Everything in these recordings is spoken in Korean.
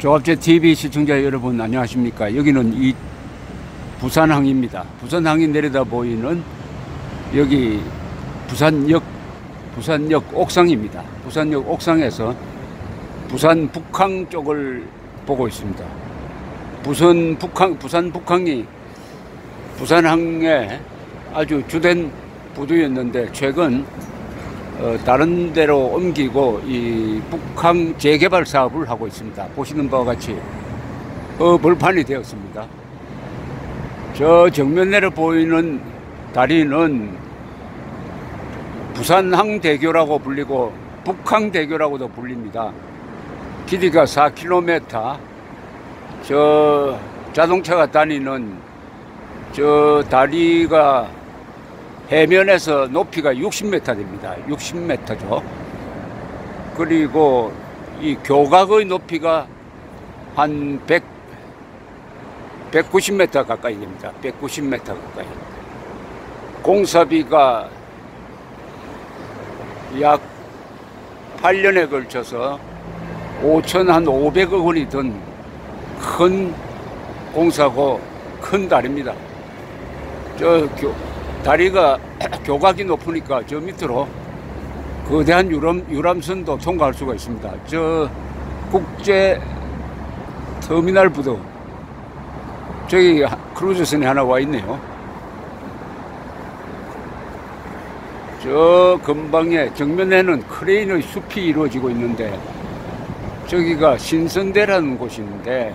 조갑제 TV 시청자 여러분 안녕하십니까. 여기는 이 부산항입니다. 부산항이 내려다 보이는 여기 부산역 옥상입니다. 부산역 옥상에서 부산 북항 쪽을 보고 있습니다. 부산 북항이 부산항의 아주 주된 부두였는데 최근 다른 데로 옮기고 이 북항 재개발 사업을 하고 있습니다. 보시는 바와 같이 벌판이 되었습니다. 저 정면 내려 보이는 다리는 부산항대교라고 불리고 북항대교라고도 불립니다. 길이가 4km, 저 자동차가 다니는 저 다리가 해면에서 높이가 60m 됩니다. 60m죠. 그리고 이 교각의 높이가 한 190m 가까이 됩니다. 190m 가까이. 공사비가 약 8년에 걸쳐서 5,500억 원이 든 큰 공사고 큰 다리입니다. 다리가 교각이 높으니까 저 밑으로 거대한 유람선도 통과할 수가 있습니다. 저 국제 터미널 부두, 저기 크루즈선이 하나 와 있네요. 저 근방에 정면에는 크레인의 숲이 이루어지고 있는데 저기가 신선대라는 곳인데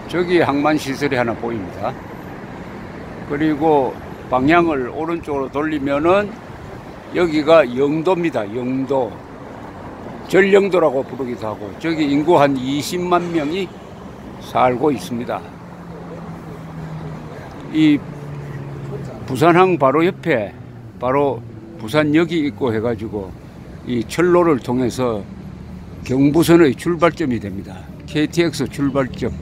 저기 항만시설이 하나 보입니다. 그리고 방향을 오른쪽으로 돌리면은 여기가 영도입니다. 영도. 전령도라고 부르기도 하고 저기 인구 한 20만 명이 살고 있습니다. 이 부산항 바로 옆에 바로 부산역이 있고 해가지고 이 철로를 통해서 경부선의 출발점이 됩니다. KTX 출발점.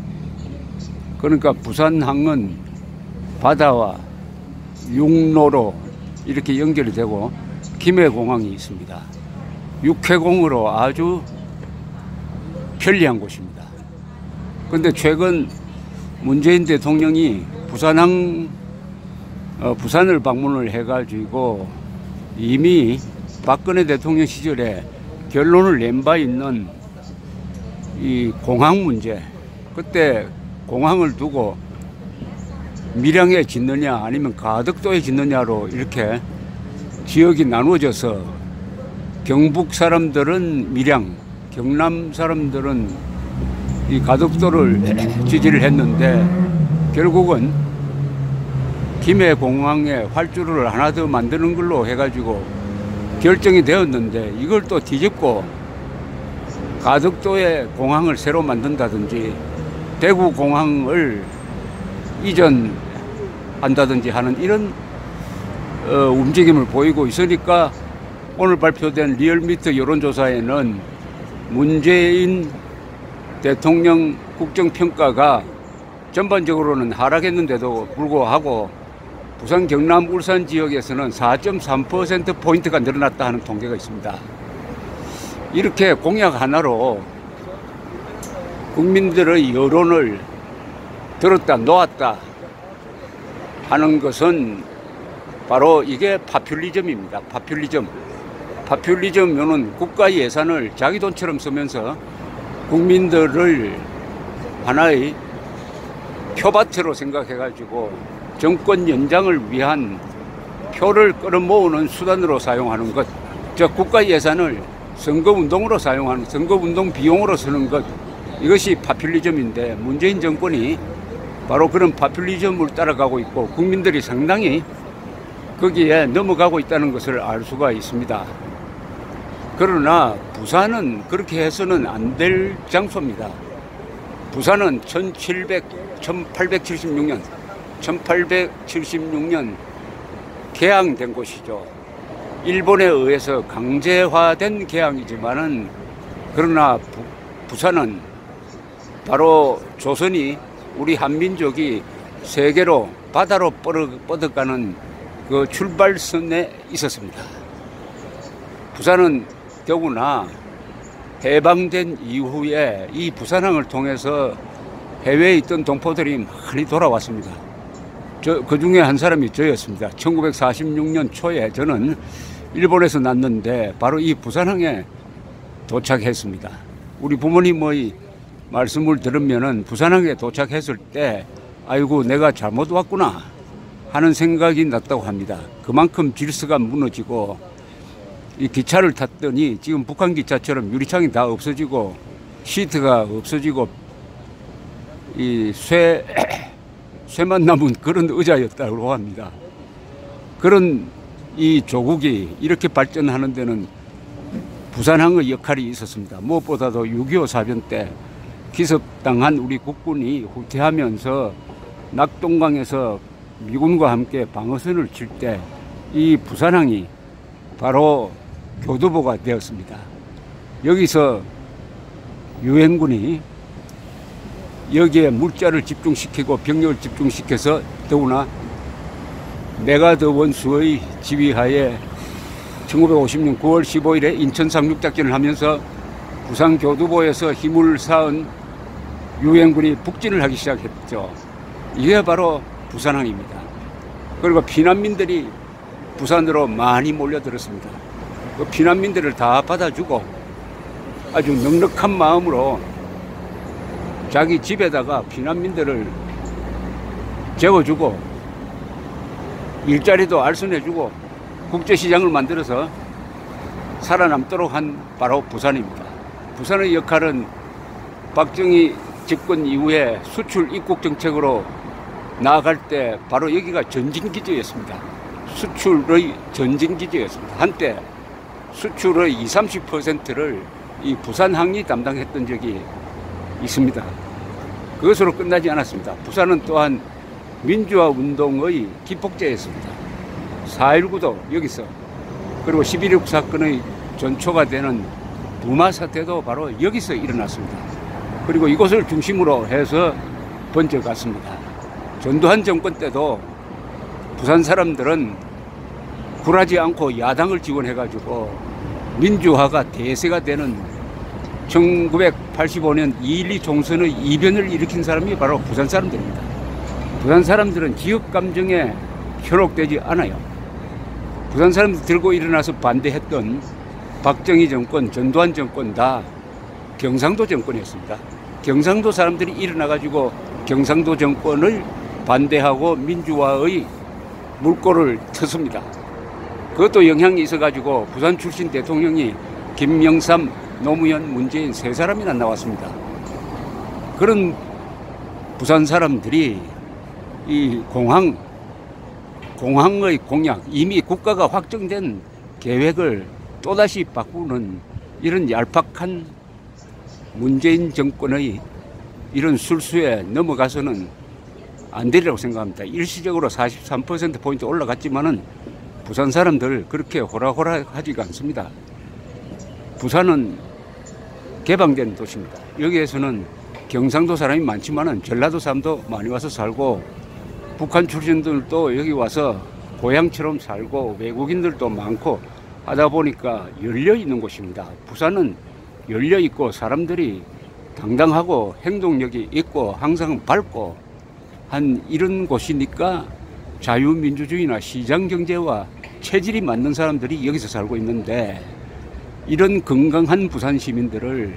그러니까 부산항은 바다와 육로로 이렇게 연결이 되고 김해공항이 있습니다. 육해공으로 아주 편리한 곳입니다. 그런데 최근 문재인 대통령이 부산을 방문을 해가지고 이미 박근혜 대통령 시절에 결론을 낸 바 있는 이 공항 문제, 그때 공항을 두고 밀양에 짓느냐 아니면 가덕도에 짓느냐로 이렇게 지역이 나누어져서 경북 사람들은 밀양, 경남 사람들은 이 가덕도를 지지를 했는데 결국은 김해공항에 활주로를 하나 더 만드는 걸로 해가지고 결정이 되었는데 이걸 또 뒤집고 가덕도에 공항을 새로 만든다든지 대구공항을 이전한다든지 하는 이런 움직임을 보이고 있으니까 오늘 발표된 리얼미터 여론조사에는 문재인 대통령 국정평가가 전반적으로는 하락했는데도 불구하고 부산, 경남, 울산 지역에서는 4.3%포인트가 늘어났다 하는 통계가 있습니다. 이렇게 공약 하나로 국민들의 여론을 들었다 놓았다 하는 것은 바로 이게 파퓰리즘입니다. 파퓰리즘은 국가 예산을 자기 돈처럼 쓰면서 국민들을 하나의 표밭으로 생각해가지고 정권 연장을 위한 표를 끌어모으는 수단으로 사용하는 것, 국가 예산을 선거운동으로 사용하는, 선거운동 비용으로 쓰는 것, 이것이 파퓰리즘인데 문재인 정권이 바로 그런 파퓰리즘을 따라가고 있고 국민들이 상당히 거기에 넘어가고 있다는 것을 알 수가 있습니다. 그러나 부산은 그렇게 해서는 안 될 장소입니다. 부산은 1876년 개항된 곳이죠. 일본에 의해서 강제화된 개항이지만은 그러나 부산은 바로 조선이 우리 한민족이 세계로 바다로 뻗어가는 그 출발선에 있었습니다. 부산은 더구나 해방된 이후에 이 부산항을 통해서 해외에 있던 동포들이 많이 돌아왔습니다. 그 중에 한 사람이 저였습니다. 1946년 초에 저는 일본에서 났는데 바로 이 부산항에 도착했습니다. 우리 부모님의 말씀을 들으면은 부산항에 도착했을 때 아이고 내가 잘못 왔구나 하는 생각이 났다고 합니다. 그만큼 질서가 무너지고 이 기차를 탔더니 지금 북한 기차처럼 유리창이 다 없어지고 시트가 없어지고 이 쇠만 남은 그런 의자였다고 합니다. 그런 이 조국이 이렇게 발전하는 데는 부산항의 역할이 있었습니다. 무엇보다도 6.25 사변 때 기습당한 우리 국군이 후퇴하면서 낙동강에서 미군과 함께 방어선을 칠 때 이 부산항이 바로 교두보가 되었습니다. 여기서 유엔군이 여기에 물자를 집중시키고 병력을 집중시켜서 더구나 메가더 원수의 지휘하에 1950년 9월 15일에 인천 상륙작전을 하면서 부산 교두보에서 힘을 쌓은 유엔군이 북진을 하기 시작했죠. 이게 바로 부산항입니다. 그리고 피난민들이 부산으로 많이 몰려들었습니다. 그 피난민들을 다 받아주고 아주 넉넉한 마음으로 자기 집에다가 피난민들을 재워주고 일자리도 알선해주고 국제시장을 만들어서 살아남도록 한 바로 부산입니다. 부산의 역할은 박정희 집권 이후에 수출 입국 정책으로 나아갈 때 바로 여기가 전진기지였습니다. 수출의 전진기지였습니다. 한때 수출의 20, 30%를 이 부산항이 담당했던 적이 있습니다. 그것으로 끝나지 않았습니다. 부산은 또한 민주화 운동의 기폭제였습니다. 4.19도 여기서, 그리고 11.6 사건의 전초가 되는 부마 사태도 바로 여기서 일어났습니다. 그리고 이곳을 중심으로 해서 번져갔습니다. 전두환 정권 때도 부산 사람들은 굴하지 않고 야당을 지원해가지고 민주화가 대세가 되는 1985년 2.12 총선의 이변을 일으킨 사람이 바로 부산 사람들입니다. 부산 사람들은 지역 감정에 현혹되지 않아요. 부산 사람들 들고 일어나서 반대했던 박정희 정권, 전두환 정권 다 경상도 정권이었습니다. 경상도 사람들이 일어나가지고 경상도 정권을 반대하고 민주화의 물꼬를 텄습니다. 그것도 영향이 있어가지고 부산 출신 대통령이 김영삼, 노무현, 문재인 세 사람이나 나왔습니다. 그런 부산 사람들이 이 공항의 공약, 이미 국가가 확정된 계획을 또다시 바꾸는 이런 얄팍한 문재인 정권의 이런 술수에 넘어가서는 안 되리라고 생각합니다. 일시적으로 43%포인트 올라갔지만은 부산 사람들 그렇게 호락호락 하지가 않습니다. 부산은 개방된 도시입니다. 여기에서는 경상도 사람이 많지만은 전라도 사람도 많이 와서 살고 북한 출신들도 여기 와서 고향처럼 살고 외국인들도 많고 하다 보니까 열려 있는 곳입니다. 부산은 열려 있고 사람들이 당당하고 행동력이 있고 항상 밝고 한 이런 곳이니까 자유민주주의나 시장경제와 체질이 맞는 사람들이 여기서 살고 있는데 이런 건강한 부산 시민들을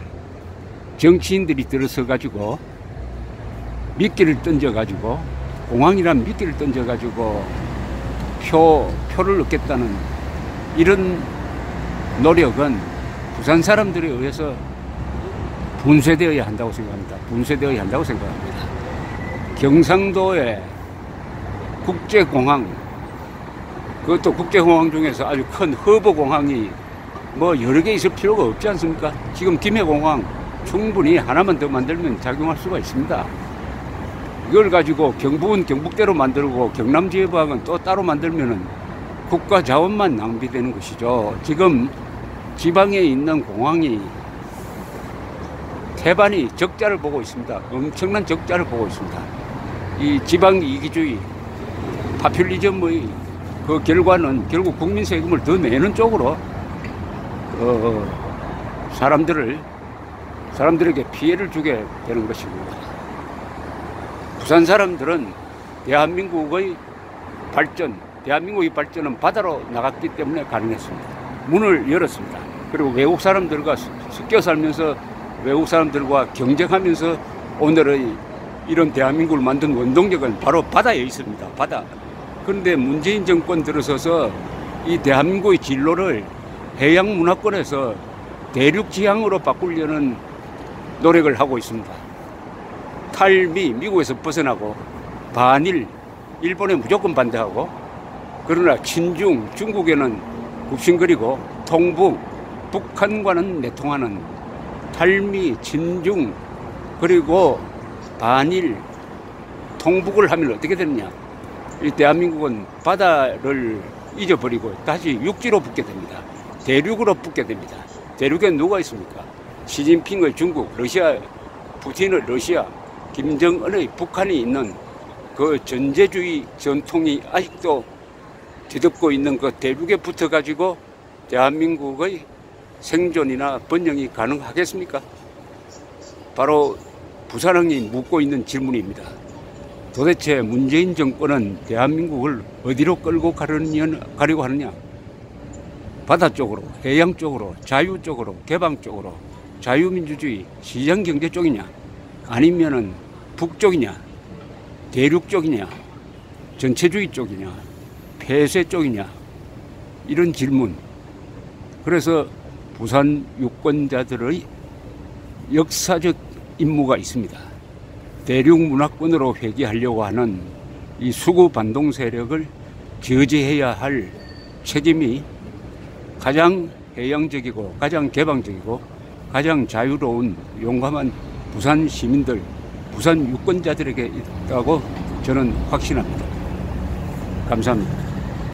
정치인들이 들어서 가지고 미끼를 던져 가지고 공항이란 미끼를 던져 가지고 표를 얻겠다는 이런 노력은 부산 사람들에 의해서 분쇄되어야 한다고 생각합니다. 분쇄되어야 한다고 생각합니다. 경상도의 국제공항, 그것도 국제공항 중에서 아주 큰 허브공항이 뭐 여러 개 있을 필요가 없지 않습니까? 지금 김해공항 충분히 하나만 더 만들면 작용할 수가 있습니다. 이걸 가지고 경북은 경북대로 만들고 경남지방은 또 따로 만들면은 국가 자원만 낭비되는 것이죠. 지금 지방에 있는 공항이 태반이 적자를 보고 있습니다. 엄청난 적자를 보고 있습니다. 이 지방 이기주의, 파퓰리즘의 그 결과는 결국 국민 세금을 더 내는 쪽으로 사람들을 사람들에게 피해를 주게 되는 것입니다. 부산 사람들은 대한민국의 발전은 바다로 나갔기 때문에 가능했습니다. 문을 열었습니다. 그리고 외국 사람들과 섞여 살면서 외국 사람들과 경쟁하면서 오늘의 이런 대한민국을 만든 원동력은 바로 바다에 있습니다. 바다. 그런데 문재인 정권 들어서서 이 대한민국의 진로를 해양 문화권에서 대륙 지향으로 바꾸려는 노력을 하고 있습니다. 탈미, 미국에서 벗어나고, 반일, 일본에 무조건 반대하고, 그러나 친중, 중국에는 굽신거리고, 통북, 북한과는 내통하는 탈미, 친중, 그리고 반일, 통북을 하면 어떻게 되느냐? 이 대한민국은 바다를 잊어버리고 다시 육지로 붙게 됩니다. 대륙으로 붙게 됩니다. 대륙에 누가 있습니까? 시진핑의 중국, 러시아, 푸틴의 러시아, 김정은의 북한이 있는 그 전제주의 전통이 아직도 뒤덮고 있는 그 대륙에 붙어가지고 대한민국의 생존이나 번영이 가능하겠습니까? 바로 부산항이 묻고 있는 질문입니다. 도대체 문재인 정권은 대한민국을 어디로 끌고 가려고 하느냐? 바다 쪽으로, 해양 쪽으로, 자유 쪽으로, 개방 쪽으로, 자유민주주의, 시장경제 쪽이냐? 아니면은 북쪽이냐? 대륙 쪽이냐? 전체주의 쪽이냐? 폐쇄 쪽이냐? 이런 질문. 그래서 부산 유권자들의 역사적 임무가 있습니다. 대륙 문화권으로 회귀하려고 하는 이 수구 반동 세력을 저지해야 할 책임이 가장 해양적이고 가장 개방적이고 가장 자유로운 용감한 부산 시민들, 부산 유권자들에게 있다고 저는 확신합니다. 감사합니다.